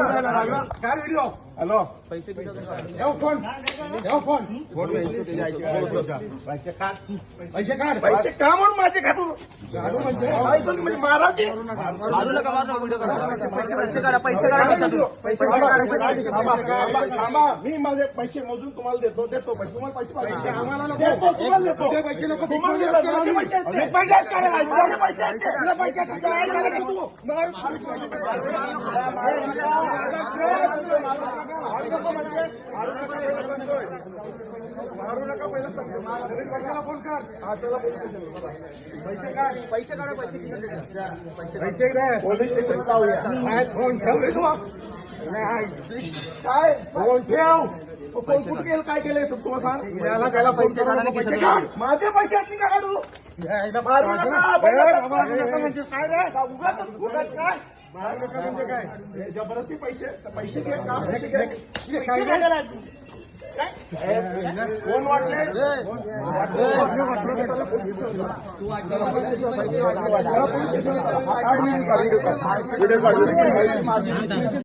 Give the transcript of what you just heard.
काय video hello पैसे phone phone पैसे काढ पैसे का म्हणून माझे काढू म्हणजे महाराज थांबा मी माझे पैसे मोजून तुम्हाला देतो पैसे तुम्हाला पैसे आम्हाला देतो पैसे नको मारू नका पहिला फोन कर पैसे काढ पैसे पोलीस स्टेशन जाऊया फोन ठेव काय फोन ठेव फोन कुठे केलं काय केलंय तुम्हाला सांग त्याला पैसे माझे पैसे आहेत मी का काढू मारू नका म्हणजे काय रे उगाच काय मारू नका म्हणजे काय जबरदस्ती पैसे घे का काय कोण वाटले